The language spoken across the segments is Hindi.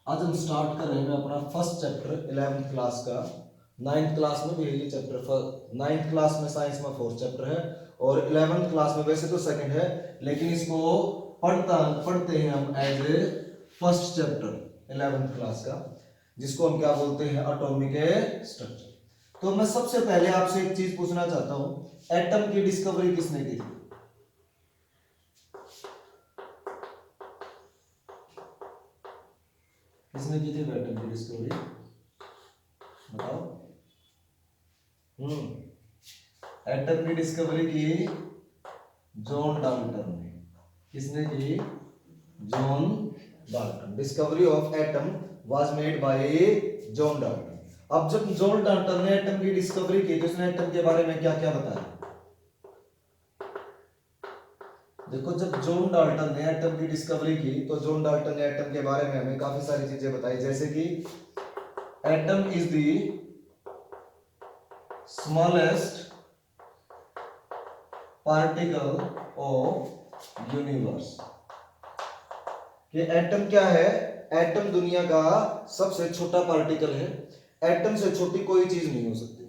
आज हम स्टार्ट कर रहे हैं अपना फर्स्ट चैप्टर 11th क्लास का। 9th क्लास में भी है ये चैप्टर। 9th क्लास में साइंस में फोर्थ चैप्टर है और 11th क्लास में वैसे तो सेकंड है, लेकिन इसको पढ़ते हैं हम as a first chapter 11th class का, जिसको हम क्या बोलते हैं, एटॉमिक स्ट्रक्चर। तो मैं सबसे पहले आपसे एक चीज पूछना चाहता हूं, एटम की डिस्कवरी किसने की थी? किसने की थी एटम की डिस्कवरी, बताओ। एटम की डिस्कवरी की जॉन डाल्टन ने। किसने की? John Dalton. Discovery of atom was made by John Dalton. अब जब जॉन डाल्टन ने एटम की डिस्कवरी की तो उसने एटम के बारे में क्या क्या बताया? देखो, जब जॉन डाल्टन ने एटम की डिस्कवरी की तो जॉन डाल्टन ने एटम के बारे में हमें काफी सारी चीजें बताई, जैसे कि atom is the smallest particle of universe. कि एटम क्या है? एटम दुनिया का सबसे छोटा पार्टिकल है। एटम से छोटी कोई चीज नहीं हो सकती।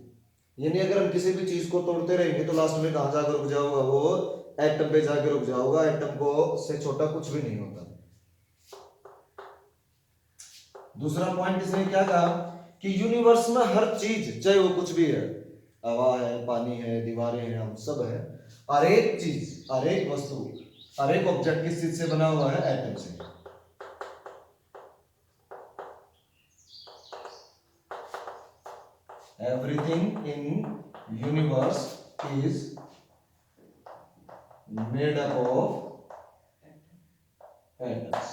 यानी अगर हम किसी भी चीज को तोड़ते रहेंगे तो लास्ट में कहां जाकर रुक जाओगा? वो एटम पे जाकर रुक जाओगा। एटम को से छोटा कुछ भी नहीं होता। दूसरा पॉइंट इसने क्या कहा कि यूनिवर्स में हर चीज, चाहे वो कुछ भी है, हवा है, पानी है, दीवारें हैं, हम सब है, हर एक चीज, हर एक वस्तु, हर एक ऑब्जेक्ट किस चीज से बना हुआ है? एटम से। Everything in universe is made up of atoms।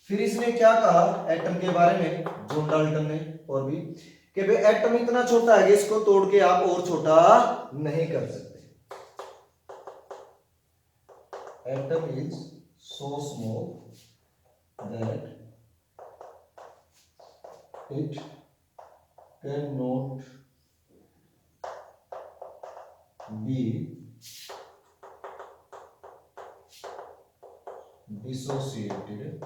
फिर इसने क्या कहा एटम के बारे में, जॉन डाल्टन ने, और भी, कि भाई एटम इतना छोटा है कि इसको तोड़ के आप और छोटा नहीं कर सकते। Atom is so small that it can not be dissociated.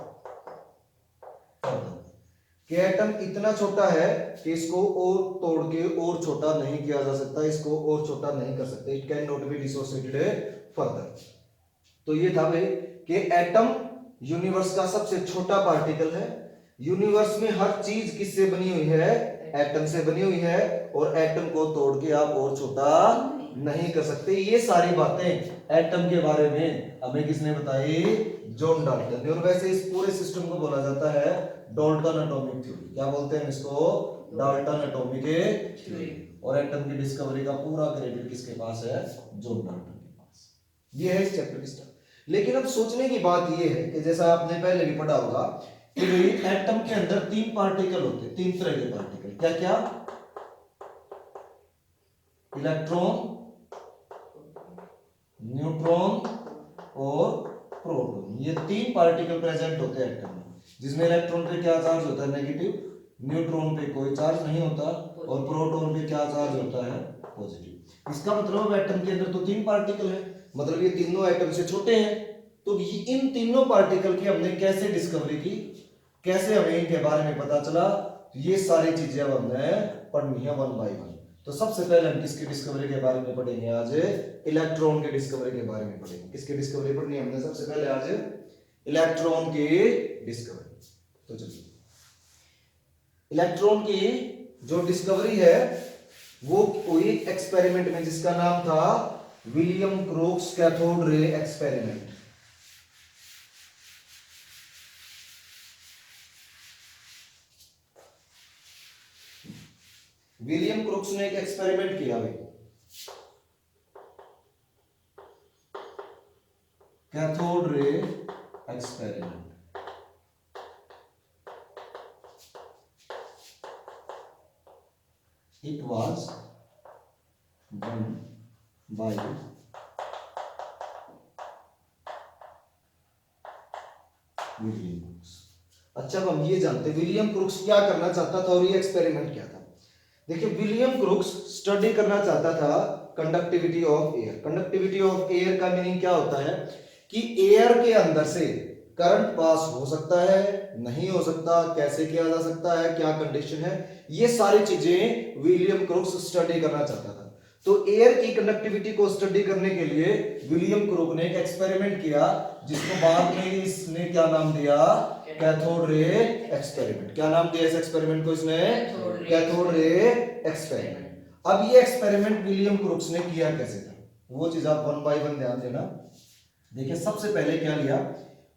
कि एटम इतना छोटा है कि इसको और तोड़ के और छोटा नहीं किया जा सकता, इसको और छोटा नहीं कर सकते। It can not be dissociated further. तो ये था भाई कि एटम यूनिवर्स का सबसे छोटा पार्टिकल है। यूनिवर्स में हर चीज किससे बनी हुई है? एटम से बनी हुई है, और एटम को तोड़ के आप और छोटा नहीं कर सकते। ये सारी बातें एटम के बारे में हमें किसने बताई? जॉन डाल्टन ने। और वैसे इस पूरे सिस्टम को बोला जाता है डाल्टन एटॉमिक थ्योरी। क्या बोलते हैं इसको? Dalton atomic theory. और एटम की डिस्कवरी का पूरा क्रेडिट किसके पास है? जॉन डाल्टन के पास। ये है इस चैप्टर की स्टार्ट। लेकिन अब सोचने की बात ये है कि जैसा आपने पहले भी पढ़ा होगा कि एटम के अंदर तीन पार्टिकल होते हैं, तीन तरह के पार्टिकल। क्या क्या? इलेक्ट्रॉन, न्यूट्रॉन और प्रोटॉन। ये तीन पार्टिकल प्रेजेंट होते हैं एटम में, जिसमें इलेक्ट्रॉन पे क्या चार्ज होता है? नेगेटिव। न्यूट्रॉन पे कोई चार्ज नहीं होता, और प्रोटॉन पे क्या चार्ज होता है? पॉजिटिव। इसका मतलब एटम के अंदर तो तीन पार्टिकल है, मतलब ये तीनों एटम से छोटे हैं। तो इन तीनों पार्टिकल की हमने कैसे डिस्कवरी की, कैसे हमें इनके बारे में पता चला, ये सारी चीजें अब हमने पढ़नी है वन बाय वन। तो सबसे पहले हम किसकी डिस्कवरी के बारे में पढ़ेंगे? आज इलेक्ट्रॉन के डिस्कवरी के बारे में पढ़ेंगे। किसकी डिस्कवरी पढ़नी है हमने सबसे पहले? आज इलेक्ट्रॉन की डिस्कवरी। तो चलिए, इलेक्ट्रॉन की जो डिस्कवरी है वो हुई एक्सपेरिमेंट में, जिसका नाम था William Crookes cathode ray experiment. William Crookes ने एक एक्सपेरिमेंट किया भाई, cathode ray experiment. It was done by William Crookes. अच्छा, अब हम ये जानते हैं विलियम क्रूक्स क्या करना चाहता था और ये एक्सपेरिमेंट क्या था। देखिए, विलियम क्रूक्स स्टडी करना चाहता था conductivity of air. Conductivity of air का मीनिंग क्या होता है कि एयर के अंदर से करंट पास हो सकता है, नहीं हो सकता, कैसे किया जा सकता है, क्या कंडीशन है, ये सारी चीजें विलियम क्रुक्स स्टडी करना चाहता था। तो एयर की कंडक्टिविटी को स्टडी करने के लिए विलियम क्रुक ने एक एक्सपेरिमेंट किया, जिसको बाद में इसने क्या नाम दिया, कैथोड रे एक्सपेरिमेंट। क्या नाम दिया इस एक्सपेरिमेंट को इसने, कैथोड रे एक्सपेरिमेंट। अब ये एक्सपेरिमेंट विलियम क्रुक्स ने किया कैसे था, वो चीज आप वन बाय वन ध्यान देना। देखिए सबसे पहले क्या लिया,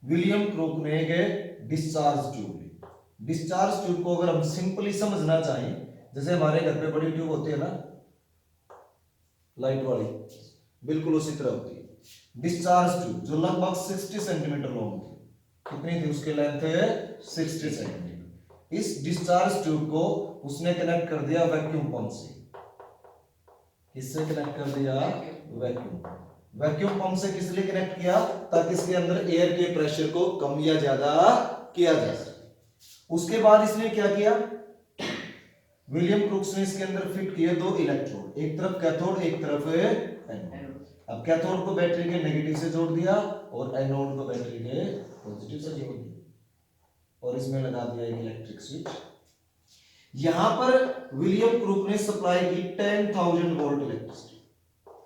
विलियम क्रुक ने एक डिस्चार्ज ट्यूब ली। डिस्चार्ज ट्यूब को अगर हम सिंपली समझना चाहें, जैसे हमारे घर पे बड़ी ट्यूब होती है ना, लाइट वाली, बिल्कुल उसी तरह होती है डिस्चार्ज ट्यूब, जो लगभग 60 सेंटीमीटर लॉन्ग थी। कितनी थी उसकी लेंथ, 60 सेंटीमीटर। इस डिस्चार्ज ट्यूब को उसने कनेक्ट कर दिया वैक्यूम पंप से। किससे कनेक्ट कर दिया, वैक्यूम। वैक्यूम पंप से किस लिए कनेक्ट किया, ताकि इसके अंदर एयर के प्रेशर को कम या ज्यादा किया जा सके। उसके बाद इसने क्या किया, विलियम क्रुक्स ने इसके अंदर फिट किए दो इलेक्ट्रोड, एक तरफ कैथोड एक तरफ एनोड। अब कैथोड को बैटरी के नेगेटिव से जोड़ दिया और एनोड को बैटरी के पॉजिटिव से जोड़ दिया और इसमें लगा दिया एक इलेक्ट्रिक स्विच। यहां पर विलियम क्रुक ने सप्लाई की 10,000 वोल्ट इलेक्ट्रिसिटी।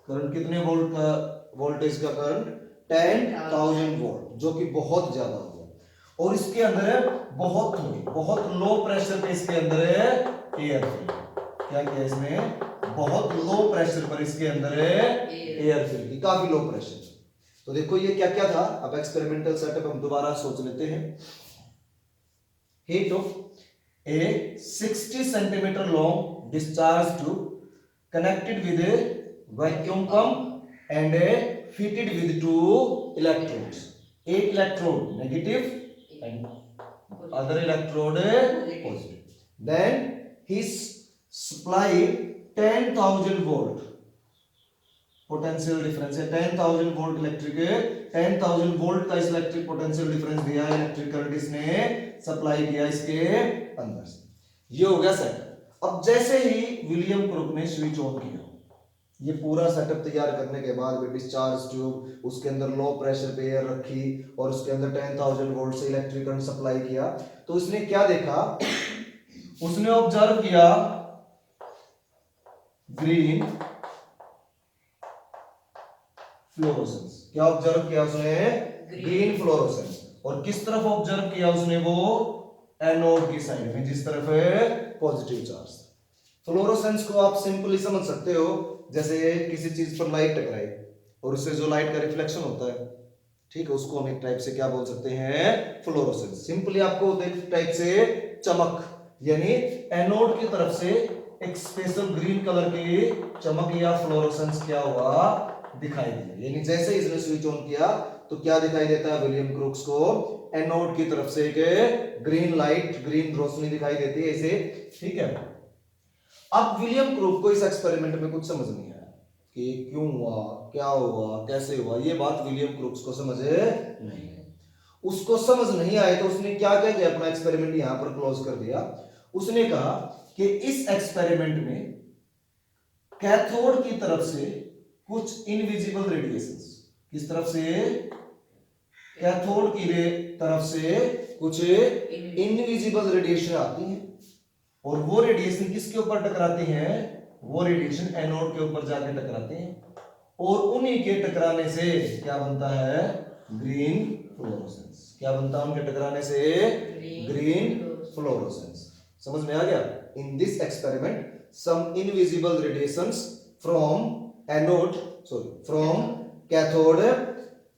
करंट कितने वोल्ट का, वोल्टेज का करंट 10,000 वोल्ट, जो कि बहुत ज्यादा हो गया। और इसके अंदर बहुत लो प्रेशर पे इसके अंदर एयर फिल। क्या किया इसने, बहुत लो प्रेशर पर इसके अंदर एयर फिल की, काफी लो प्रेशर। तो देखो ये क्या क्या था। अब एक्सपेरिमेंटल सेटअप हम दोबारा सोच लेते हैं। Heat of a 60 centimeter long discharge tube connected with a vacuum pump and fitted with two electrodes. एक electrode negative and other electrode positive. Then he supplied 10,000 volt potential difference है, 10,000 वोल्ट इलेक्ट्रिक, 10,000 वोल्ट का इस इलेक्ट्रिक पोटेंशियल डिफरेंस दिया, इलेक्ट्रिक करंट इसने सप्लाई किया इसके अंदर से। ये हो गया सेटअप। अब जैसे ही विलियम क्रुक ने स्विच ऑन किया, ये पूरा सेटअप तैयार करने के बाद भी डिस्चार्ज ट्यूब, उसके अंदर लो प्रेशर पे एयर रखी और उसके अंदर 10,000 वोल्ट से इलेक्ट्रिक करंट सप्लाई किया, तो उसने क्या देखा, उसने ऑब्जर्व किया ग्रीन फ्लोरोसेंस। क्या ऑब्जर्व किया उसने, ग्रीन फ्लोरोसेंस। और किस तरफ ऑब्जर्व किया उसने, वो एनोड की साइड में, जिस तरफ है पॉजिटिव चार्ज। फ्लोरोसेंस को आप सिंपली समझ सकते हो, जैसे किसी चीज पर लाइट टकराई और उससे जो लाइट का रिफ्लेक्शन होता है, ठीक है, उसको हम एक टाइप से क्या बोल सकते हैं, फ्लोरोसेंस। सिंपली आपको एक टाइप से चमक, यानी एनोड की तरफ से एक स्पेशल ग्रीन कलर की चमक या फ्लोरोसेंस क्या हुआ, दिखाई दी। यानी जैसे इसने स्विच ऑन किया तो क्या दिखाई देता है विलियम क्रुक्स को, एनोड की तरफ से एक ग्रीन लाइट, ग्रीन रोशनी दिखाई देती है इसे, ठीक है। अब विलियम क्रुक को इस एक्सपेरिमेंट में कुछ समझ नहीं आया कि क्यों हुआ, क्या हुआ, कैसे हुआ, ये बात विलियम क्रुक्स को समझ नहीं। उसको समझ नहीं आए तो उसने क्या किया, अपना एक्सपेरिमेंट यहां पर क्लोज कर दिया। उसने कहा कि इस एक्सपेरिमेंट में कैथोड की तरफ से कुछ इनविजिबल रेडिएशंस, किस तरफ से, कैथोड की तरफ से कुछ इनविजिबल रेडिएशन आती हैं और वो रेडिएशन किसके ऊपर टकराती हैं, वो रेडिएशन एनोड के ऊपर जाके टकराते हैं और उन्हीं के टकराने से क्या बनता है, ग्रीन फ्लोरोसेंस। क्या बनता है उनके टकराने से, ग्रीन फ्लोरोसेंस। समझ में आ गया। In this experiment some invisible radiations from anode, from cathode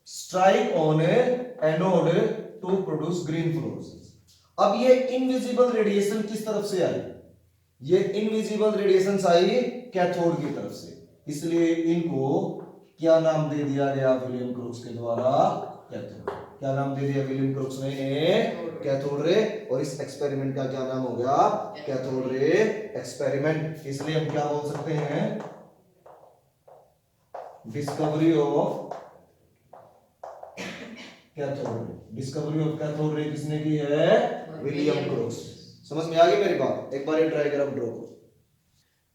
strike on anode to produce green fluorescence. अब ये इनविजिबल रेडिएशन किस तरफ से आई, ये इनविजिबल रेडिएशन आई कैथोड की तरफ से, इसलिए इनको क्या नाम दे दिया गया विलियम क्रुक्स के द्वारा, कैथोड। क्या नाम दे दिया विलियम क्रुक्स ने, कैथोड रे। और इस एक्सपेरिमेंट का क्या नाम हो गया, कैथोड रे एक्सपेरिमेंट। इसलिए हम क्या बोल सकते हैं, discovery of cathode. Discovery of cathode ray किसने की है, विलियम क्रुक्स। समझ में आ गई मेरी बात। एक बार ये ट्राई करो ड्रॉ को।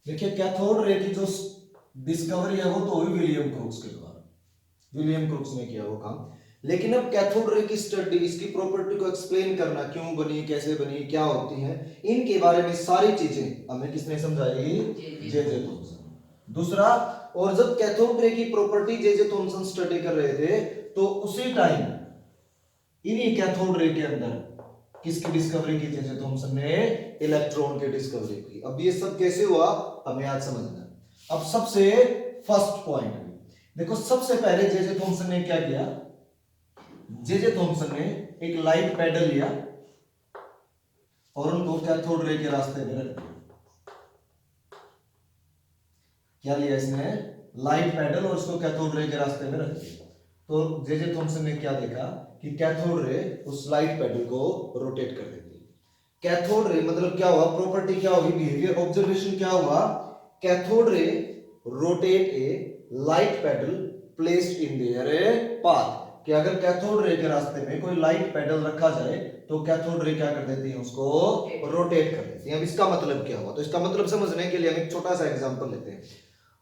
देखिए कैथोड रे की जो डिस्कवरी है वो तो हुई विलियम क्रुक्स के द्वारा, विलियम क्रुक्स ने किया वो काम। लेकिन अब कैथोड रे की स्टडी, इसकी प्रॉपर्टी को एक्सप्लेन करना, क्यों बनी, कैसे बनी, क्या होती है, इनके बारे में सारी चीजें हमें किसने समझाई? जे जे थॉमसन। दूसरा, और जब कैथोड रे की प्रॉपर्टी जे जे थॉमसन स्टडी कर रहे थे तो उसी टाइम इन्हीं कैथोड रे के अंदर किसकी डिस्कवरी की थी? जे थॉमसन ने इलेक्ट्रॉन की डिस्कवरी की। अब ये सब कैसे हुआ हमें आज समझना है। अब सबसे फर्स्ट पॉइंट देखो, सबसे पहले जे जे थॉमसन ने क्या किया? जे जे थॉमसन ने एक लाइट पैडल लिया और उनको कैथोड रे के रास्ते में रख दिया। क्या लिया इसने? लाइट पैडल, और उसको कैथोड रे के रास्ते में रख दिया। तो जे जे थॉमसन ने क्या देखा कि कैथोड रे उस लाइट पैडल को रोटेट कर देती है। कैथोड रे मतलब क्या हुआ? प्रॉपर्टी क्या होगी? बिहेवियर ऑब्जर्वेशन क्या हुआ? Cathode ray rotate a light paddle placed in their path. कि अगर कैथोड रे के रास्ते में कोई लाइट पैडल रखा जाए तो कैथोड रे क्या कर देती है? उसको रोटेट कर देती है। अब इसका मतलब क्या हुआ? तो इसका मतलब समझने के लिए हम एक छोटा सा एग्जांपल लेते हैं।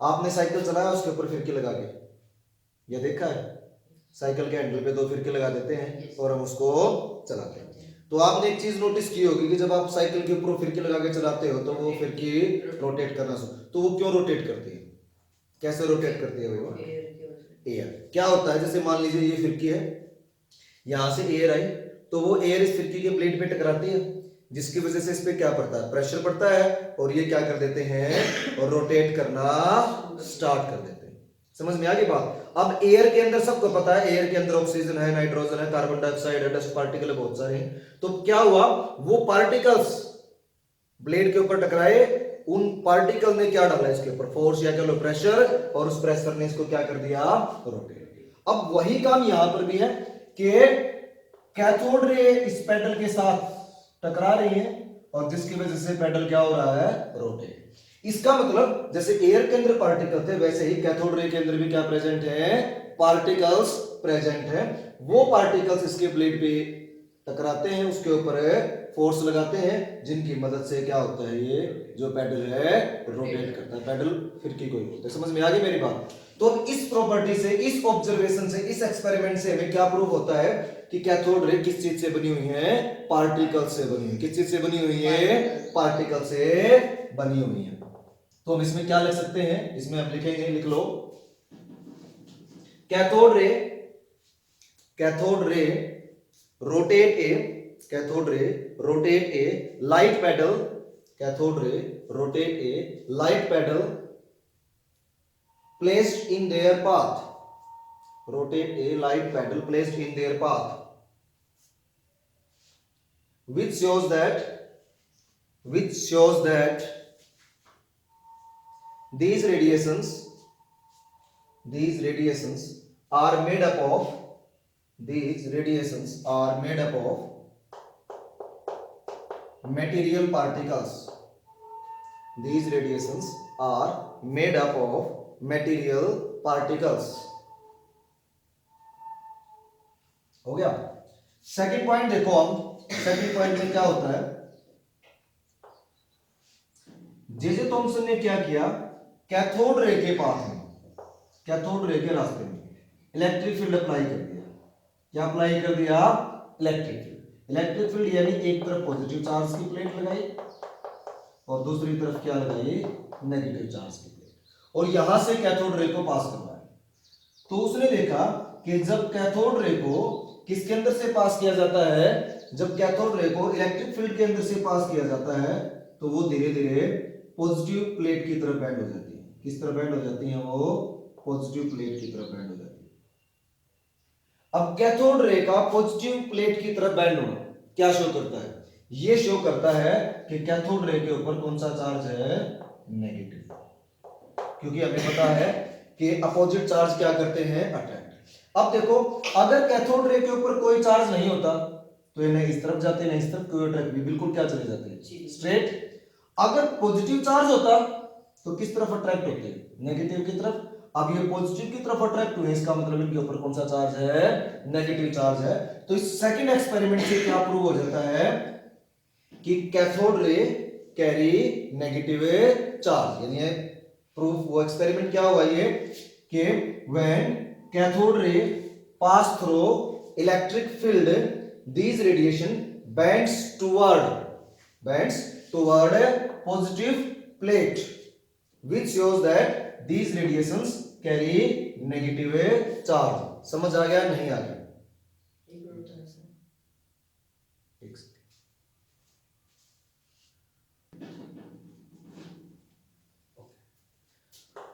आपने साइकिल चलाया, उसके ऊपर फिरकी लगा के, ये देखा है? साइकिल के हैंडल पे दो फिरकी लगा देते हैं और हम उसको चलाते हैं। तो आपने एक चीज नोटिस की होगी कि जब आप साइकिल के ऊपर फिरकी लगा के चलाते हो तो वो फिरकी रोटेट करना शुरू, तो वो क्यों रोटेट करती है? कैसे रोटेट करती है भाई? एयर। क्या होता है, जैसे मान लीजिए ये फिरकी है, यहां से एयर आई, तो वो एयर इस फिरकी के प्लेट पे टकराती है, जिसकी वजह से इस पे क्या पड़ता है? प्रेशर पड़ता है, और ये क्या कर देते हैं? और रोटेट करना स्टार्ट कर देते हैं। समझ में आ गई बात? अब एयर के अंदर सबको पता है, एयर के अंदर ऑक्सीजन है, नाइट्रोजन है, कार्बन डाइऑक्साइड है, डस्ट पार्टिकल है, बहुत सारे हैं। तो क्या हुआ? वो पार्टिकल्स ब्लेड के ऊपर टकराए, उन पार्टिकल ने क्या डाला इसके ऊपर? फोर्स या कह लो प्रेशर, और उस प्रेशर ने इसको क्या कर दिया? रोटेट। अब वही काम यहां पर भी है कि कैथोड रे इस पेडल के साथ टकरा रही है, और जिसकी वजह से पेडल क्या हो रहा है? रोटेट। इसका मतलब जैसे एयर के अंदर पार्टिकल थे, वैसे ही कैथोड रे के अंदर भी क्या प्रेजेंट है? पार्टिकल्स प्रेजेंट है। वो पार्टिकल्स इसके ब्लेड पे टकराते हैं, उसके ऊपर फोर्स लगाते हैं, जिनकी मदद से क्या होता है? ये जो पेडल है रोटेट करता है। पेडल फिरकी को ही बोलते हैं। समझ में आ गई मेरी बात? तो अब इस प्रॉपर्टी से, इस ऑब्जर्वेशन से, इस एक्सपेरिमेंट से हमें क्या प्रूव होता है कि कैथोड रे किस चीज से बनी हुई है? पार्टिकल से बनी हुई। किस चीज से बनी हुई है? पार्टिकल से बनी हुई है। तो हम इसमें क्या लिख सकते हैं? इसमें हम लिखेंगे, लिख लो, cathode ray rotate a, cathode ray rotate a light paddle, cathode ray rotate a light paddle placed in their path, rotate a light pedal placed in their path, which shows that these radiations are made up of material particles. These radiations are made up of material particles. हो गया? सेकंड पॉइंट देखो, अब सेकंड पॉइंट में क्या होता है? जे जे थॉमसन ने क्या किया? कैथोड रे के पाथ में, कैथोड रे के रास्ते में इलेक्ट्रिक फील्ड अप्लाई कर दिया। क्या अप्लाई कर दिया? Electric field. इलेक्ट्रिक फील्ड यानी एक तरफ पॉजिटिव चार्ज की प्लेट लगाई और दूसरी तरफ क्या लगाई? नेगेटिव चार्ज की प्लेट, और यहां से कैथोड रे को पास करवाया। तो उसने देखा कि जब कैथोड रे को किसके अंदर से पास किया जाता है? जब कैथोड रे को इलेक्ट्रिक फील्ड के अंदर से पास किया जाता है तो वो धीरे धीरे पॉजिटिव प्लेट की तरफ बैंड हो जाती है। किस तरफ बैंड हो जाती है? वो पॉजिटिव प्लेट की तरफ बैंड हो जाती है। अब कैथोड रे का पॉजिटिव प्लेट की तरफ बैंड होना क्या शो करता है? ये शो करता है कि कैथोड रे के ऊपर कौन सा चार्ज है? नेगेटिव। क्योंकि हमें पता है कि अपोजिट चार्ज क्या करते हैं? अट्रैक्ट। अब देखो, अगर कैथोड रे के ऊपर कोई चार्ज नहीं होता तो ये नहीं इस तरफ जाते नहीं इस तरफ, कोई अट्रैक्ट भी बिल्कुल क्या चले जाते हैं? स्ट्रेट। अगर पॉजिटिव चार्ज होता तो किस तरफ अट्रैक्ट होते हैं? नेगेटिव की तरफ। अब ये पॉजिटिव की तरफ अट्रैक्ट हुए, इसका मतलब इनके ऊपर कौन सा चार्ज है? नेगेटिव चार्ज है। तो इस सेकंड एक्सपेरिमेंट से क्या प्रूव हो जाता है कि कैथोड रे कैरी नेगेटिव चार्ज। यानी प्रूफ, वो एक्सपेरिमेंट क्या हुआ ये कि when cathode ray pass through electric field, these radiation bends toward a positive plate, which shows that these radiations carry negative charge. समझ आ गया नहीं आ गया?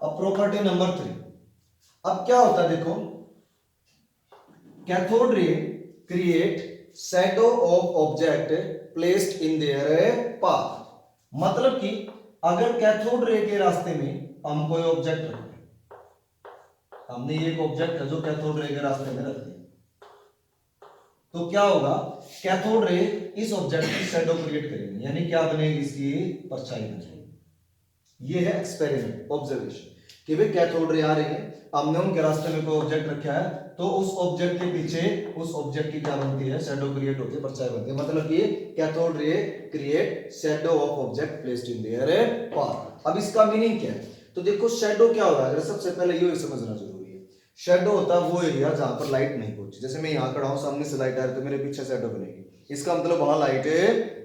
अब प्रॉपर्टी नंबर 3, अब क्या होता है देखो, cathode ray create shadow of object placed in their path. मतलब कि अगर कैथोड रे के रास्ते में हम कोई ऑब्जेक्ट रखते हैं, हमने ये एक ऑब्जेक्ट है जो कैथोड रे के रास्ते में रख दिया, तो क्या होगा, कैथोड रे इस ऑब्जेक्ट की शैडो क्रिएट करेंगे, यानी क्या बनेगी, इसकी परछाई बनेगी। ये है एक्सपेरिमेंट, ऑब्जर्वेशन, कि भाई कैथोड रे आ रही है, हमने उनके रास्ते में कोई ऑब्जेक्ट रखा है, तो उस ऑब्जेक्ट के पीछे उस ऑब्जेक्ट की क्या बनती है, शैडो क्रिएट होती है, परछाई बनती है। मतलब कि कैथोड रे create shadow of object placed in their path. अब इसका मीनिंग क्या है, तो देखो शैडो क्या होगा, अगर सबसे पहले ये समझना जरूरी है। शैडो होता है वो एरिया जहां पर लाइट नहीं पहुंची, जैसे मैं यहाँ खड़ा हूं, सामने से लाइट आ रही है तो मेरे पीछे शैडो बनेगी, इसका मतलब वहां लाइट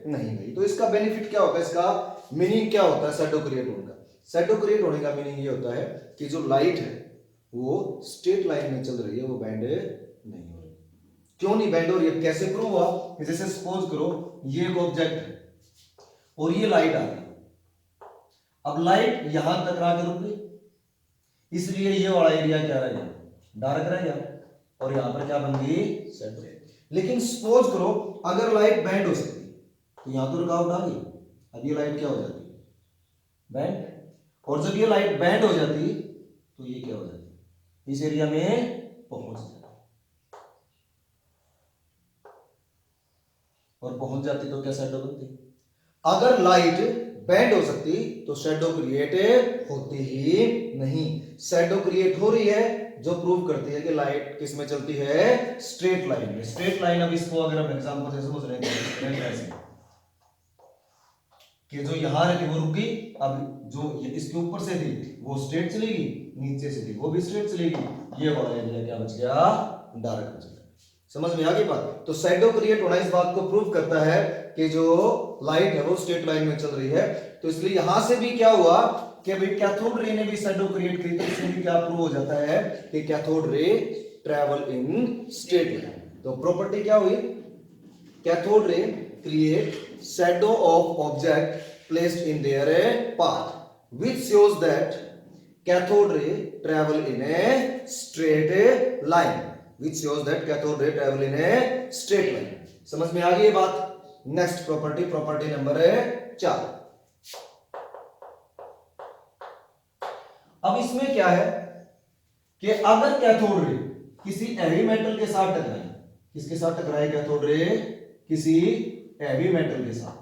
नहीं गई। तो इसका बेनिफिट क्या होता है, इसका मीनिंग क्या होता है शैडो क्रिएट होने का? शैडो क्रिएट होने का मीनिंग ये होता है कि जो लाइट है वो स्ट्रेट लाइन में चल रही है, वो बैंड नहीं हो रही। क्यों नहीं बैंड हो रही है, कैसे प्रूव हुआ? जैसे सपोज करो ये एक ऑब्जेक्ट है और ये लाइट आ रही है, अब लाइट यहां टकरा के रुक गई, इसलिए ये वाला एरिया क्या रहेगा, डार्क रहेगा, और यहां पर क्या बन गई, शैडो। लेकिन सपोज करो अगर लाइट बैंड हो सकती तो यहां तो रुकावट आ गई, अब ये लाइट क्या हो जाती, बैंड, और जब ये लाइट बैंड हो जाती तो ये क्या हो जाती, इस एरिया में पहुंच जाती, और पहुंच जाती तो क्या शैडो बनती? अगर लाइट बैंड हो सकती तो शैडो क्रिएट होती ही नहीं। शैडो क्रिएट हो रही है, जो प्रूव करती है कि लाइट किस में चलती है, स्ट्रेट लाइन में। स्ट्रेट लाइन, अब इसको अगर हम एग्जांपल से समझ रहे हैं कि जो यहां रहती वो रुक गई, अब जो इसके ऊपर से थी वो स्ट्रेट चलेगी, नीचे से थी वो भी स्ट्रेट चलेगी, ये वाला एरिया क्या बच गया, डार्क बच गया। समझ में आ गई बात? तो शैडो क्रिएट होना इस बात को प्रूव करता है कि जो लाइट है वो स्ट्रेट लाइन में चल रही है। तो इसलिए यहां से भी क्या हुआ कि भाई कैथोड रे ने भी शैडो क्रिएट की, तो इसमें भी क्या प्रूव हो जाता है कि कैथोड रे ट्रैवल इन स्ट्रेट लाइन। तो प्रॉपर्टी क्या हुई, cathode ray create shadow of object placed in their path, which shows that cathode ray travel in a straight line, which shows that cathode ray travel in a straight line। समझ में आ गई ये बात? Next property, property number 4। अब इसमें क्या है कि अगर कैथोड रे किसी हैवी मेटल के साथ टकराए, किसके साथ टकराए कैथोड रे, किसी हैवी मेटल के साथ,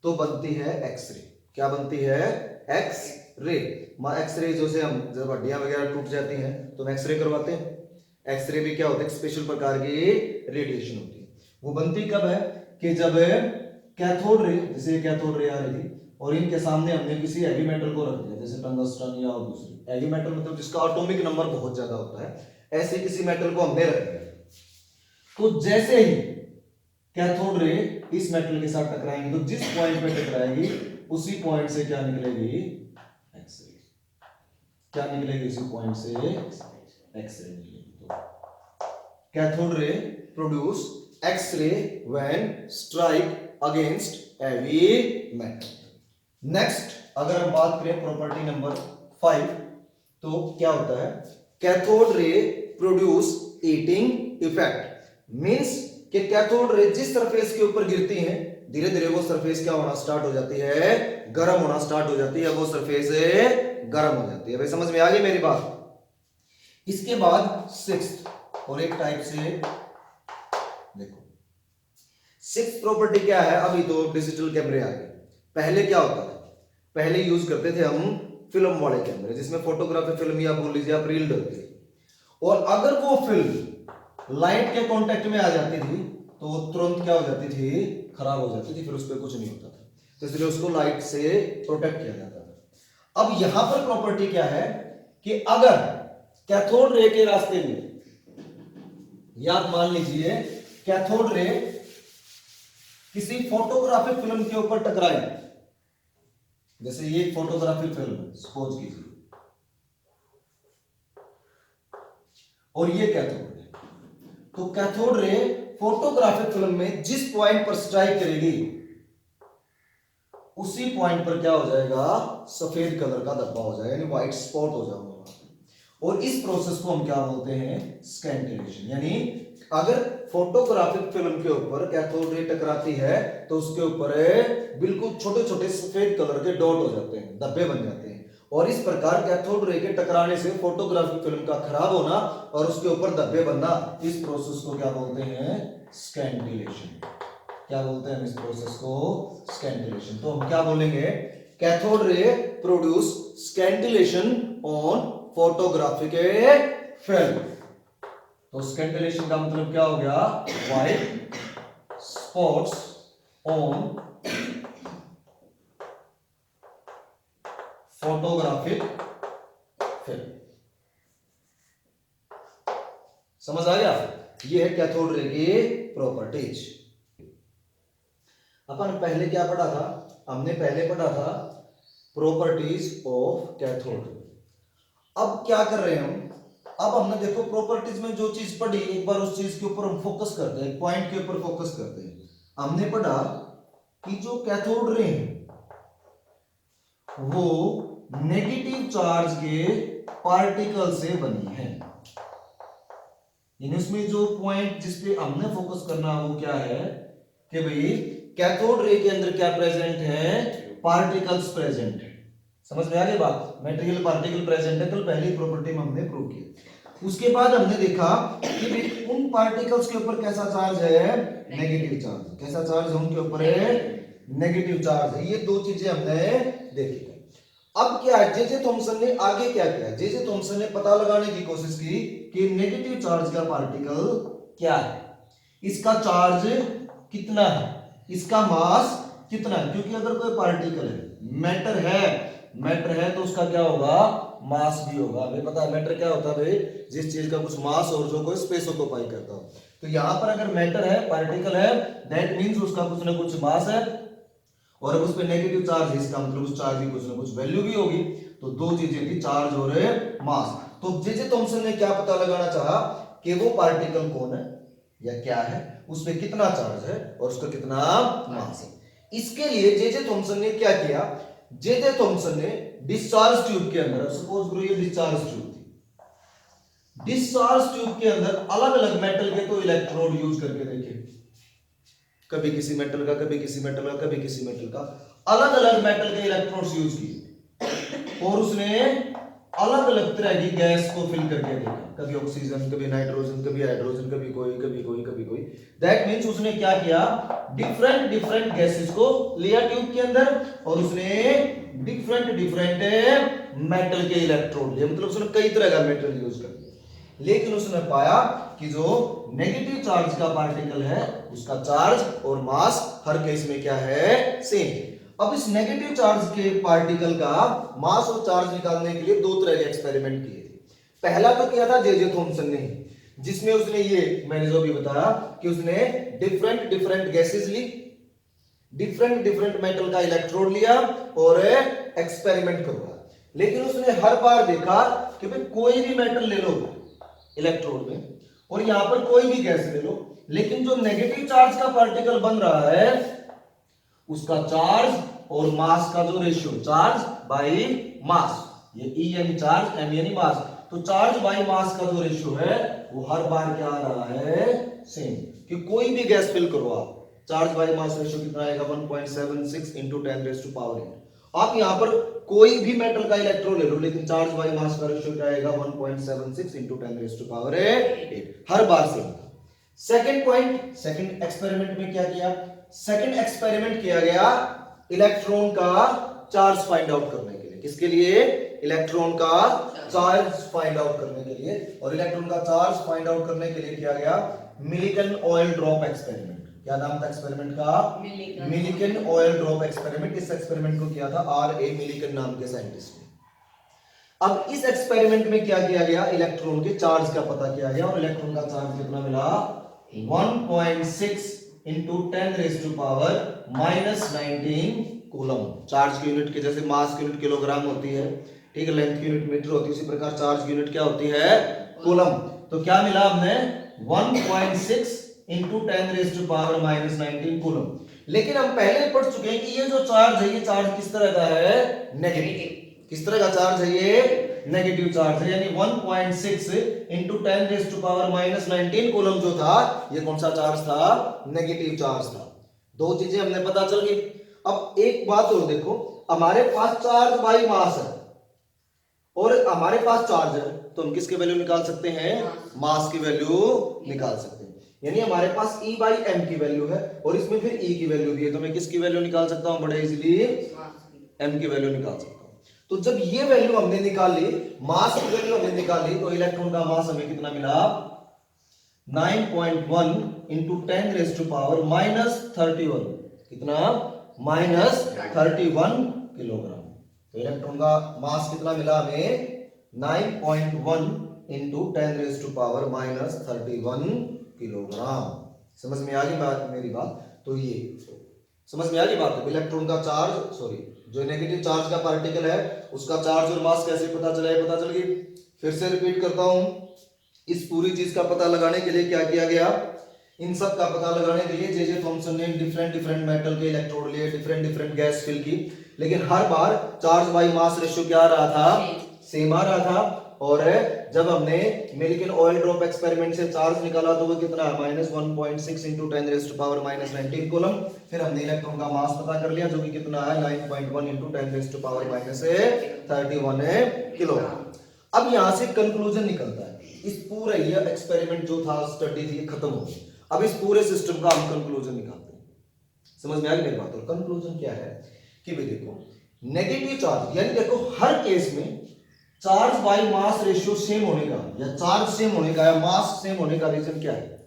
तो बनती है एक्सरे। क्या बनती है, एक्सरे। एक्सरे जैसे हम जब हड्डियां वगैरह टूट जाती हैं तो हम एक्सरे करवाते हैं, एक्सरे भी क्या होता है, स्पेशल प्रकार की रेडिएशन होती है। वो बनती कब है कि जब कैथोड रे, जैसे कैथोड रे आ रही थी और इनके सामने हमने किसी हैवी मेटल को रख दिया, जैसे टंगस्टन या दूसरी हैवी मेटल, मतलब जिसका एटॉमिक नंबर बहुत ज्यादा होता है, ऐसे किसी मेटल को हमने रख दिया, तो जैसे ही कैथोड रे इस मेटल के साथ टकराएंगी तो जिस पॉइंट पे टकराएगी उसी पॉइंट से क्या निकलेगी, एक्सरे। क्या निकलेगी, इसी पॉइंट से एक्सरे निकलेगी। तो cathode ray produce X ray when strike against heavy metal. Next अगर हम बात करें प्रॉपर्टी नंबर 5, तो क्या होता है, cathode ray produce heating effect. Means कि कैथोड रे जिस सरफेस के ऊपर गिरती हैं धीरे धीरे वो सरफेस क्या होना स्टार्ट हो जाती है, गर्म होना स्टार्ट हो जाती है, वो सरफेस गर्म हो जाती है। भाई समझ में आ गई मेरी बात? इसके बाद सिक्स्थ और एक टाइप से देखो, सिक्स्थ प्रॉपर्टी क्या है, अभी तो डिजिटल कैमरे आ गए, पहले क्या होता था, पहले यूज करते थे हम फिल्म वाले कैमरे, जिसमें फोटोग्राफी फिल्म या बोल लीजिए आप रील डलती, और अगर वो फिल्म लाइट के कांटेक्ट में आ जाती थी तो वो तुरंत क्या हो जाती थी, खराब हो जाती थी, फिर उस पर कुछ नहीं होता था, तो इसलिए उसको लाइट से प्रोटेक्ट किया जाता था। अब यहां पर प्रॉपर्टी क्या है कि अगर कैथोड रे के रास्ते में, या आप मान लीजिए कैथोड रे किसी फोटोग्राफिक फिल्म के ऊपर टकराई, जैसे ये फोटोग्राफिक फिल्म सपोज कीजिए, और ये कैथोड रे, तो कैथोड रे फोटोग्राफिक फिल्म में जिस पॉइंट पर स्ट्राइक करेगी उसी पॉइंट पर क्या हो जाएगा, सफेद कलर का धब्बा हो जाएगा, यानी व्हाइट स्पॉट हो जाएगा। और इस प्रोसेस को हम क्या बोलते हैं, स्कैंटिलेशन। यानी अगर फोटोग्राफिक फिल्म के ऊपर कैथोड रे टकराती है तो उसके ऊपर बिल्कुल छोटे छोटे सफेद कलर के डॉट हो जाते हैं, धब्बे बन जाते हैं। और इस प्रकार कैथोड रे के टकराने से फोटोग्राफिक फिल्म का खराब होना और उसके ऊपर धब्बे बनना, इस प्रोसेस को क्या बोलते हैं, स्कैंटिलेशन। क्या बोलते हैं इस प्रोसेस को, स्कैंटिलेशन। तो हम क्या बोलेंगे, cathode ray produce scintillation on photographic film. तो स्कैंटिलेशन का मतलब क्या हो गया, white spots on photographic film. समझ आ गया, ये है कैथोड रे की प्रॉपर्टीज। अपन पहले क्या पढ़ा था, हमने पहले पढ़ा था प्रॉपर्टीज ऑफ कैथोड। अब क्या कर रहे हैं हम, अब हमने देखो प्रॉपर्टीज में जो चीज पढ़ी, एक बार उस चीज के ऊपर हम फोकस करते हैं, पॉइंट के ऊपर फोकस करते हैं। हमने पढ़ा कि जो कैथोड रे वो नेगेटिव चार्ज के पार्टिकल से बनी है। इसमें जो पॉइंट जिस पे हमने फोकस करना वो क्या है कि भाई कैथोड रे के अंदर क्या प्रेजेंट है, पार्टिकल्स प्रेजेंट है। समझ में आ गई बात, मेटेरियल पार्टिकल प्रेजेंट है, कल पहली प्रॉपर्टी में हमने प्रूव किया। उसके बाद हमने देखा कि उन पार्टिकल्स के ऊपर कैसा चार्ज है, नेगेटिव चार्ज। कैसा चार्ज है उनके ऊपर है, नेगेटिव चार्ज है। ये दो चीजें हमने देखी। अब क्या है, जे थॉमसन ने आगे क्या किया, जे थॉमसन ने पता लगाने की कोशिश की कि नेगेटिव चार्ज का पार्टिकल क्या है, इसका चार्ज कितना है, इसका मास कितना है। क्योंकि अगर कोई पार्टिकल है, मैटर है तो उसका क्या होगा, मास भी होगा। हमें पता है मैटर क्या होता है भाई, जिस चीज का कुछ मास और जो कोई स्पेस ऑक्यूपाई करता हो। तो यहां पर अगर मैटर है, पार्टिकल है, दैट मींस उसका कुछ ना कुछ मास है, और अब उस पे नेगेटिव चार्ज है, इसका मतलब उस चार्ज की कुछ ना कुछ वैल्यू भी होगी। तो दो चीजें थी, चार्ज और मास। तो जे थॉमसन ने क्या पता लगाना चाहा कि वो पार्टिकल कौन है या क्या है, उस पे कितना चार्ज है और उसका कितना मास है। इसके लिए जे थॉमसन ने क्या किया, जे थॉमसन ने डिस्चार्ज ट्यूब के अंदर, सपोज करो ये डिस्चार्ज ट्यूब थी, डिस्चार्ज ट्यूब के अंदर अलग अलग मेटल के तो इलेक्ट्रोड यूज करके देखे, कभी किसी मेटल का, कभी किसी मेटल का, कभी किसी मेटल का, अलग अलग मेटल के इलेक्ट्रोड्स यूज किए और उसने अलग अलग तरह की गैस को फिल करके देखा, कभी ऑक्सीजन, कभी नाइट्रोजन, कभी हाइड्रोजन, कभी कोई, कभी कोई, कभी कोई। दैट मींस उसने क्या किया, डिफरेंट डिफरेंट गैसेस को लिया ट्यूब के अंदर और उसने डिफरेंट डिफरेंट मेटल के इलेक्ट्रोड लिए, मतलब उसने कई तरह का मेटल यूज कर लिया। लेकिन उसने पाया कि जो नेगेटिव चार्ज का पार्टिकल है उसका चार्ज और मास हर केस में क्या है, सेम। अब इस नेगेटिव चार्ज के पार्टिकल का मास और चार्ज निकालने के लिए दो तरह के एक्सपेरिमेंट किए थे। पहला तो किया था जे थॉमसन ने, जिसमें उसने ये मैंने जो भी बताया कि उसने डिफरेंट डिफरेंट गैसेस ली, डिफरेंट डिफरेंट मेटल का इलेक्ट्रोड लिया और एक्सपेरिमेंट करवाया। लेकिन उसने हर बार देखा कि भाई कोई भी मेटल ले लो इलेक्ट्रोड में और यहां पर कोई भी गैस ले लो, लेकिन जो नेगेटिव चार्ज का पार्टिकल बन रहा है उसका चार्ज और मास का जो रेशियो, चार्ज बाई मास, ये E यानी चार्ज, M यानी मास, तो चार्ज बाई मास का जो रेशियो है वो हर बार क्या आ रहा है, सेम। कि कोई भी गैस फिल करो आप, चार्ज बाई मास रेशियो कितना आएगा, 1.76 into 10⁸. आप यहां पर कोई भी मेटल का इलेक्ट्रोड ले लो, लेकिन चार्ज बाई मास का रेशियो क्या आएगा, 1.76 into 10⁸. हर बार same. Second point, second experiment में क्या किया, सेकंड एक्सपेरिमेंट किया गया इलेक्ट्रॉन का चार्ज फाइंड आउट करने के लिए। किसके लिए, इलेक्ट्रॉन का चार्ज फाइंड आउट करने के लिए। और इलेक्ट्रॉन का चार्ज फाइंड आउट करने के लिए किया गया मिलिकन ऑयल ड्रॉप एक्सपेरिमेंट। क्या नाम था एक्सपेरिमेंट का, मिलिकन ऑयल ड्रॉप एक्सपेरिमेंट। इस एक्सपेरिमेंट को किया था R.A. मिलिकन नाम के साइंटिस्ट ने। अब इस एक्सपेरिमेंट में क्या किया गया, इलेक्ट्रॉन के चार्ज का पता किया गया और इलेक्ट्रॉन का चार्ज कितना मिला, 1.6 इंटू 10⁻⁻19 कूलम। चार्ज की यूनिट के जैसे मास की यूनिट किलोग्राम होती है, ठीक है, लेंथ की यूनिट मीटर होती है, उसी प्रकार चार्ज की यूनिट क्या होती है, कूलम। तो क्या मिला हमने, 1.6 इंटू 10⁻⁻19 कूलम। लेकिन हम पहले पढ़ चुके हैं कि ये जो चार्ज है, ये चार्ज किस तरह का है, नेगेटिव। किस तरह का चार्ज है, ये नेगेटिव चार्ज है, यानी 1.6 इंटू 10⁻⁻19 कूलम जो था, ये कौन सा चार्ज था, नेगेटिव चार्ज था। दो चीजें हमने पता चल गई। अब एक बात और देखो, हमारे पास चार्ज बाई मास है और हमारे पास चार्ज है, तो हम किसकी वैल्यू निकाल सकते हैं, मास की वैल्यू निकाल सकते हैं। यानी हमारे पास E बाई एम की वैल्यू है और इसमें फिर E की वैल्यू भी है, तो मैं किसकी वैल्यू निकाल सकता हूं, बड़े इजीली M की वैल्यू निकाल सकता हूं। तो जब ये वैल्यू हमने निकाली, मास की वैल्यू हमने निकाली, तो इलेक्ट्रॉन का मास हमें कितना मिला, 9.1 इंटू 10⁻⁻31, कितना, -31 किलोग्राम। तो इलेक्ट्रॉन का मास कितना मिला हमें, 9.1 इंटू 10⁻⁻31 किलोग्राम। समझ में आ गई बात, मेरी बात? तो ये समझ में आ गई बात। इलेक्ट्रॉन का चार्ज, सॉरी, जो नेगेटिव चार्ज का पार्टिकल है उसका चार्ज और मास कैसे पता चला है, पता चल गई। फिर से रिपीट करता हूं, इस पूरी चीज का पता लगाने के लिए क्या किया गया, इन सब का पता लगाने के लिए जे थॉमसन ने डिफरेंट मेटल के इलेक्ट्रोड लिए, डिफरेंट गैस फिल की, लेकिन हर बार चार्ज बाई मास रेशियो क्या आ रहा था, सेम आ रहा था। और जब हमने मिल्किन ऑयल ड्रॉप एक्सपेरिमेंट से चार्ज निकाला तो वो कितना, -1.6 इंटू 10⁻⁻19 कूलम। फिर हमने इलेक्ट्रॉन का मास पता कर लिया जो कि कितना है, 9.1 इंटू 10⁻⁻31 किलोग्राम। अब यहां से कंक्लूजन निकलता है, इस पूरा ये एक्सपेरिमेंट जो था, स्टडी थी, खत्म हो गई। अब इस पूरे सिस्टम का हम कंक्लूजन निकालते हैं। समझ में आ गई मेरी बात? और कंक्लूजन क्या है कि भाई देखो, नेगेटिव चार्ज, यानी देखो हर केस में charge by mass ratio same होने का, या चार्ज सेम होने का, या मास सेम होने का रीजन क्या है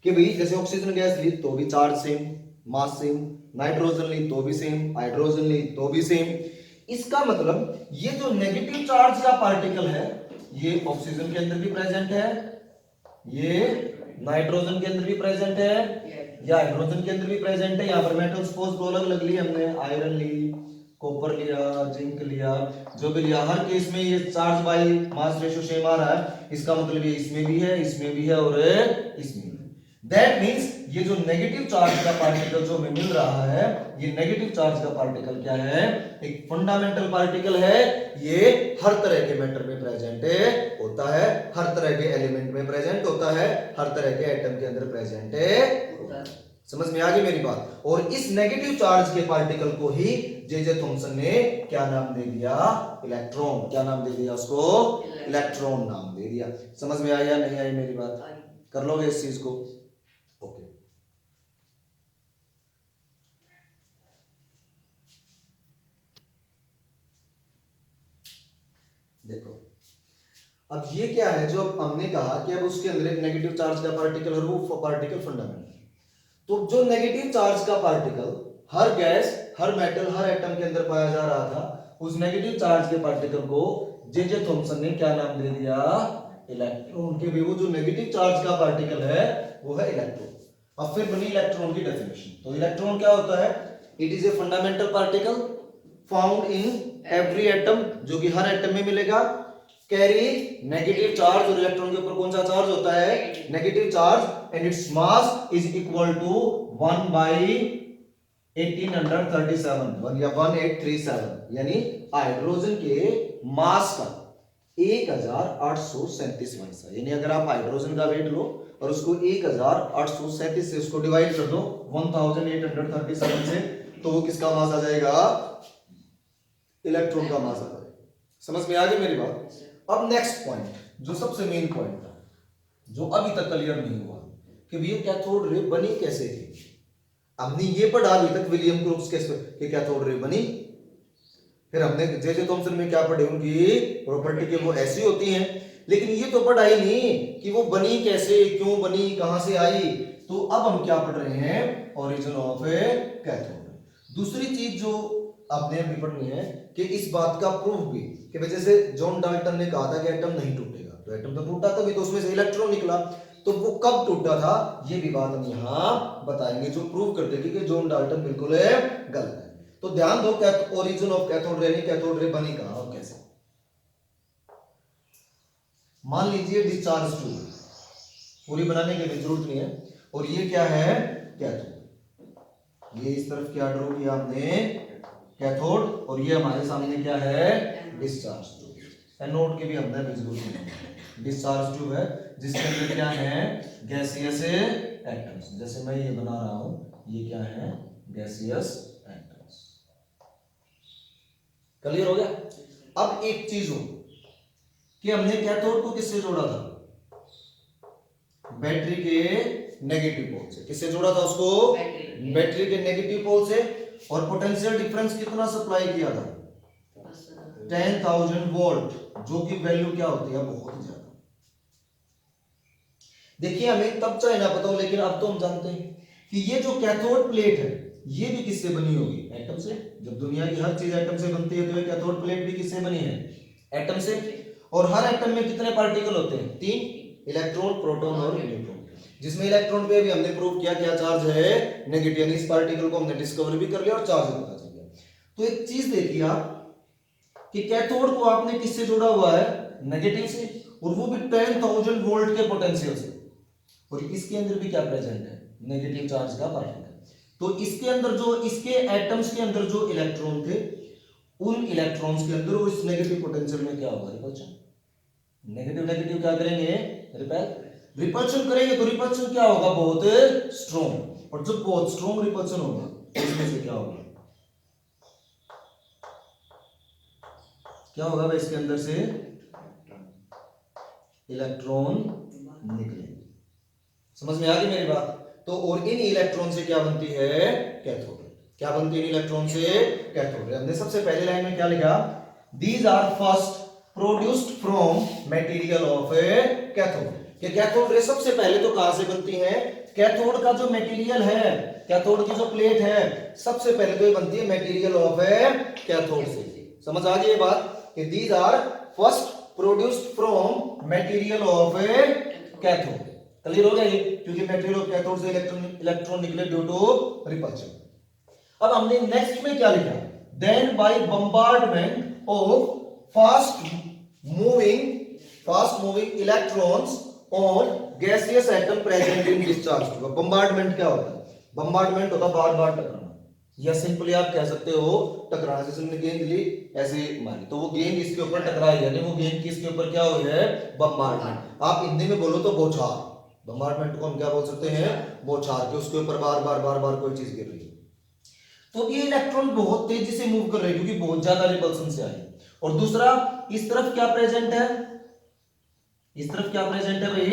कि भाई जैसे ऑक्सीजन गैस ली तो भी charge same, mass same, nitrogen ली तो भी सेम, हाइड्रोजन ली तो भी सेम। इसका मतलब ये जो नेगेटिव चार्ज का पार्टिकल है, ये ऑक्सीजन के अंदर भी प्रेजेंट है, ये नाइट्रोजन के अंदर भी प्रेजेंट है, या हाइड्रोजन के अंदर भी प्रेजेंट है। यहाँ पर मेटल्स सपोज दो अलग अलग ली हमने, आयरन ली, कॉपर लिया, जिंक लिया, जो भी लिया, हर केस में ये charge by mass ratio same आ रहा है। इसका मतलब ये इसमें भी है, इसमें भी है और इसमें भी। दैट मींस ये जो नेगेटिव चार्ज का पार्टिकल जो हमें मिल रहा है, ये नेगेटिव चार्ज का पार्टिकल क्या है, एक फंडामेंटल पार्टिकल है। ये हर तरह के मैटर में प्रेजेंट होता है, हर तरह के एलिमेंट में प्रेजेंट होता है, हर तरह के एटम के अंदर प्रेजेंट होता है। समझ में आ गई मेरी बात? और इस नेगेटिव चार्ज के पार्टिकल को ही जे थॉमसन ने क्या नाम दे दिया, इलेक्ट्रॉन। क्या नाम दे दिया उसको, इलेक्ट्रॉन नाम दे दिया। समझ में आई या नहीं आई मेरी बात? कर लोगे इस चीज को? ओके। देखो अब ये क्या है, जो हमने कहा कि अब उसके अंदर एक नेगेटिव चार्ज का पार्टिकल और वो पार्टिकल फंडामेंटल। तो जो नेगेटिव चार्ज का पार्टिकल हर गैस, हर मेटल, हर एटम के अंदर पाया जा रहा था, उस नेगेटिव चार्ज के पार्टिकल को जे थॉमसन ने क्या नाम दे दिया, इलेक्ट्रॉन। के भी वो जो नेगेटिव चार्ज का पार्टिकल है वो है इलेक्ट्रॉन। अब फिर बनी इलेक्ट्रॉन की डेफिनेशन। तो इलेक्ट्रॉन क्या होता है, it is a fundamental particle found in every atom, जो कि हर एटम में मिलेगा, कैरी नेगेटिव चार्ज। और इलेक्ट्रॉन के ऊपर कौन सा चार्ज होता है, negative charge, and its mass is equal to 1/1837, 1 या 1837, यानी हाइड्रोजन के मास का 1837 हिस्सा। यानी अगर आप हाइड्रोजन का वेट लो और उसको 1837 से उसको डिवाइड कर दो 1837 से, तो वो किसका मास आ जाएगा, इलेक्ट्रॉन का मास आ जाएगा। समझ में आ गई मेरी बात? अब नेक्स्ट पॉइंट, जो सबसे मेन पॉइंट था, जो अभी तक क्लियर नहीं हुआ कि भैया कैथोड रे बनी कैसे थी। हमने ये पढ़ा अभी तक विलियम क्रूक्स के कैथोड रे बनी, फिर हमने जे थॉमसन में क्या पढ़े, उनकी प्रॉपर्टी के वो ऐसी होती हैं, लेकिन ये तो पढ़ा ही नहीं कि वो बनी कैसे, क्यों बनी, कहां से आई। तो अब हम क्या पढ़ रहे हैं, ओरिजिन ऑफ ए कैथोड। दूसरी चीज जो आपने अभी पढ़नी है कि इस बात का प्रूफ भी कि वजह से जॉन डाल्टन ने कहा था कि एटम नहीं टूटेगा, तो एटम तो टूटा तभी तो उसमें से इलेक्ट्रॉन निकला, तो वो कब टूटा था ये भी बात हम यहां बताएंगे जो प्रूव कर देगी कि जॉन डाल्टन बिल्कुल गलत है। तो ध्यान दो, origin of cathode ray, cathode ray बनी कहां और कैसे। मान लीजिए डिस्चार्ज ट्यूब, पूरी बनाने की भी जरूरत नहीं है, और ये क्या है कैथोड, ये इस तरफ क्या ड्रॉ किया आपने कैथोड, और ये हमारे सामने क्या है डिस्चार्ज ट्यूब। एनोड के भी हमने जरूरत नहीं है, डिस्चार्ज ट्यूब है जिसके अंदर क्या है गैसियस एटम्स, जैसे मैं ये बना रहा हूं, ये क्या है गैसियस एटम्स। क्लियर हो गया। अब एक चीज हो कि हमने कैथोड को किससे जोड़ा था, बैटरी के नेगेटिव पोल से। किससे जोड़ा था उसको, बैटरी के नेगेटिव पोल से, और पोटेंशियल डिफरेंस कितना सप्लाई किया था 10,000 वोल्ट, जो कि वैल्यू क्या होती है बहुत ज्यादा। देखिए हमें तब चाहे ना पता हो, लेकिन अब तो हम जानते हैं कि ये जो कैथोड प्लेट है ये भी किससे बनी होगी, एटम से। जब दुनिया की हर चीज एटम से बनती है तो ये कैथोड प्लेट भी किससे बनी है, एटम से। और हर एटम में कितने पार्टिकल होते हैं, 3, इलेक्ट्रॉन, प्रोटॉन और न्यूट्रॉन, जिसमें इलेक्ट्रॉन पे भी हमने प्रूव किया क्या चार्ज है नेगेटिव, यानी इस पार्टिकल को हमने डिस्कवर भी कर लिया और चार्ज भी पता चल गया। तो एक चीज देखिए आप कि कैथोड को आपने किससे जोड़ा हुआ है, नेगेटिव से, और वो भी 10,000 वोल्ट के पोटेंशियल से, और इसके अंदर भी क्या प्रेजेंट है नेगेटिव चार्ज का पार्टिकल। तो इसके अंदर जो इसके एटम्स के अंदर जो इलेक्ट्रॉन थे, उन इलेक्ट्रॉन्स के अंदर वो इस नेगेटिव पोटेंशियल में क्या होगा, रिपल्शन। नेगेटिव नेगेटिव क्या करेंगे, रिपेल, रिपल्शन करेंगे, तो रिपल्शन क्या होगा बहुत स्ट्रॉन्ग, और जब बहुत स्ट्रॉन्ग रिपल्शन होगा तो इसमें से क्या होगा, क्या होगा भाई, इसके अंदर से इलेक्ट्रॉन निकलेंगे। समझ में आ गई मेरी बात। तो और इन इलेक्ट्रॉन से क्या बनती है कैथोड, क्या बनती है इन इलेक्ट्रॉन से कैथोड। हमने सबसे पहले लाइन में क्या लिखा, these are first produced from material of a cathode, कि कैथोड रे सबसे पहले तो कहां से बनती है, कैथोड का जो मटेरियल है, कैथोड की जो प्लेट है, सबसे पहले तो ये बनती है मटेरियल ऑफ ए कैथोड से। समझ आ गई ये बात कि these are first produced from material of a cathode. Clear हो गया ये, क्योंकि मटेरियल ऑफ कैथोड से इलेक्ट्रॉन निकले ड्यू टू रिपल्शन। अब हमने नेक्स्ट में क्या लिखा, then by bombardment of fast moving electrons on gaseous atom present in discharge tube. Bombardment क्या होता है, बम्बार्डमेंट होता है बार बार टकराना, या सिंपली आप कह सकते हो टकराना। जैसे हमने गेंद ली ऐसे मारी तो वो गेंद इसके ऊपर टकराई, यानी वो गेंद किसके ऊपर क्या हुई है, बम्बार्डमेंट। आप हिंदी में बोलो तो बौछार, बम्बार्डमेंट को हम क्या बोल सकते हैं, बौछार, के उसके ऊपर बार बार कोई चीज गिर रही है। तो ये इलेक्ट्रॉन बहुत तेजी से मूव कर रहे हैं क्योंकि बहुत ज्यादा रिपल्सन से आई। और दूसरा, इस तरफ क्या प्रेजेंट है, इस तरफ क्या प्रेजेंट है भाई,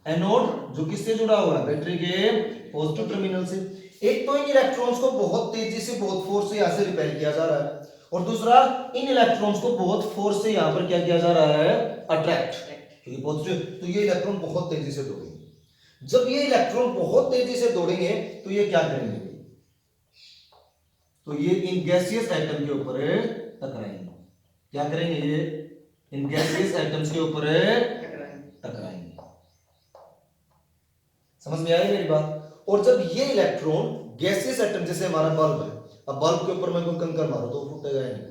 एनोड, जो किससे जुड़ा हुआ है, बैटरी के पॉजिटिव टर्मिनल से। एक तो इन इलेक्ट्रॉन्स को बहुत तेजी से बहुत फोर्स से यहां से रिपेल किया जा रहा है, और दूसरा इन इलेक्ट्रॉन्स को बहुत फोर्स से यहां पर क्या किया जा रहा है, अट्रैक्ट, क्योंकि पॉजिटिव। तो ये इलेक्ट्रॉन बहुत तेजी से दौड़ेंगे। जब ये इलेक्ट्रॉन बहुत तेजी से दौड़ेंगे तो ये क्या करेंगे, तो ये इन गैसियस एटम के ऊपर टकराएंगे। क्या करेंगे, ये इन गैसियस एटम्स के ऊपर टकराएंगे। समझ में आई मेरी बात। और जब ये इलेक्ट्रॉन गैसियस एटम, जैसे हमारा बल्ब है, अब बल्ब के ऊपर मैं कोई कंकर मारो तो फूटेगा या नहीं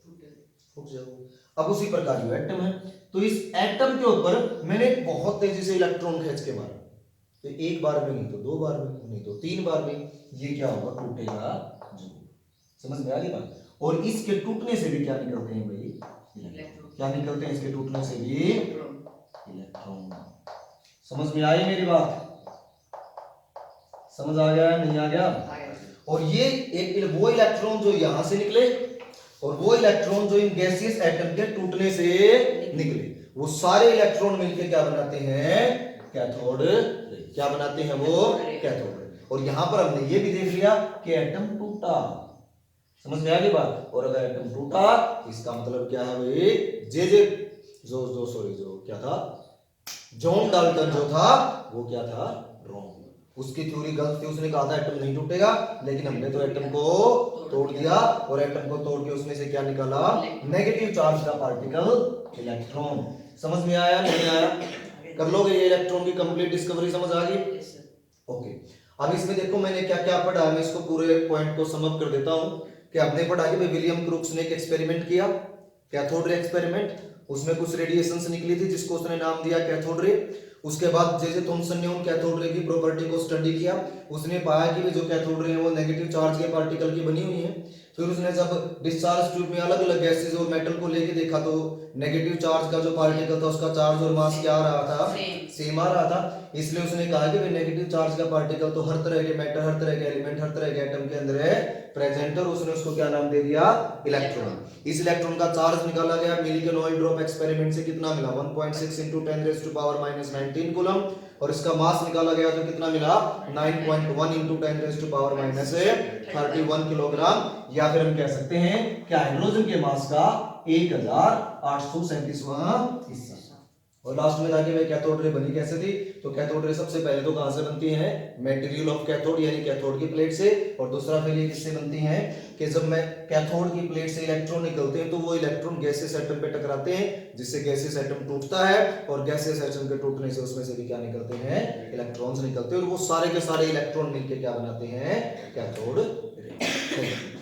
फूटेगा, फूट जाएगा। अब उसी प्रकार जो एटम है, तो इस एटम के ऊपर मैंने बहुत तेजी से इलेक्ट्रॉन खींच के मारा, तो एक बार में नहीं तो दो बार में नहीं तो तीन बार में ये क्या होगा, टूटेगा जरूर। समझ में आ गई बात। और इसके टूटने से भी क्या निकलते हैं भाई, इलेक्ट्रॉन। क्या निकलते हैं इसके टूटने से भी, इलेक्ट्रॉन। समझ में आई मेरी बात, समझ आ गया नहीं आ गया। और ये एक वो इलेक्ट्रॉन जो यहां से निकले और वो इलेक्ट्रॉन जो इन गैसियस एटम के टूटने से निकले, वो सारे इलेक्ट्रॉन मिलकर क्या बनाते हैं, कैथोड रे। क्या बनाते हैं वो, कैथोड रे। और यहां पर हमने ये भी देख लिया कि एटम टूटा। समझ में आ गई बात। और अगर एटम टूटा इसका मतलब क्या है भाई, जो क्या था, जॉन डाल्टन जो था वो क्या था, रॉन्ग। उसकी थ्योरी गलत थी, उसने कहा था एटम नहीं टूटेगा, लेकिन हमने तो एटम को तोड़ दिया और एटम को तोड़ के उसमें से क्या निकाला, नेगेटिव चार्ज का पार्टिकल इलेक्ट्रॉन। समझ में आया नहीं आया? कर लोगे ये इलेक्ट्रॉन की कंप्लीट डिस्कवरी, समझ आ गई? ओके, अब इसमें देखो मैंने क्या क्या पढ़ा है, मैं इसको पूरे पॉइंट को सम अप कर देता हूं कि आपने पढ़ा कि भाई विलियम क्रूक्स ने एक एक्सपेरिमेंट किया, कैथोड रे एक्सपेरिमेंट, उसमें कुछ रेडिएशंस निकली थी जिसको उसने नाम दिया कैथोड रे। उसके बाद जे थॉमसन ने उन कैथोड रे की प्रॉपर्टी को स्टडी किया, उसने पाया कि जो कैथोड रे है वो नेगेटिव चार्ज के पार्टिकल की बनी हुई है। फिर उसने जब डिस्चार्ज ट्यूब में अलग अलग गैसेस और मेटल को लेके देखा तो नेगेटिव चार्ज का जो पार्टिकल था उसका चार्ज और मास क्या आ रहा था, सेम आ रहा था। इसलिए उसने कहा कि नेगेटिव चार्ज का पार्टिकल तो हर तरह के मैटर, हर तरह के एलिमेंट, हर तरह के एटम के अंदर है प्रेजेंट, और उसने उसको क्या नाम दे दिया, इलेक्ट्रॉन। इस इलेक्ट्रॉन का चार्ज निकाला गया मिलिकन ऑयल ड्रॉप एक्सपेरिमेंट से, कितना मिला 1.6 into 10⁻⁻19 कूलम, और इसका मास निकाला गया तो कितना मिला 9.1 into 10⁻⁻31 किलोग्राम, या फिर हम कह सकते हैं कि हाइड्रोजन के मास का 1837वां हिस्सा। और लास्ट में जाके मैं कैथोड रे बनी कैसे थी, तो कैथोड रे सबसे पहले तो कहां से बनती है, मटेरियल ऑफ कैथोड यानी कैथोड की प्लेट से, और दूसरा फिर ये किससे बनती है कि जब मैं कैथोड की प्लेट से इलेक्ट्रॉन निकलते हैं तो वो इलेक्ट्रॉन गैसेस एटम पे टकराते हैं, जिससे गैसेस एटम टूटता है, और गैसेस एटम के टूटने से उसमें से भी क्या निकलते हैं, इलेक्ट्रॉन्स निकलते हैं, और वो सारे के सारे इलेक्ट्रॉन मिलकर क्या बनाते हैं, कैथोड रे।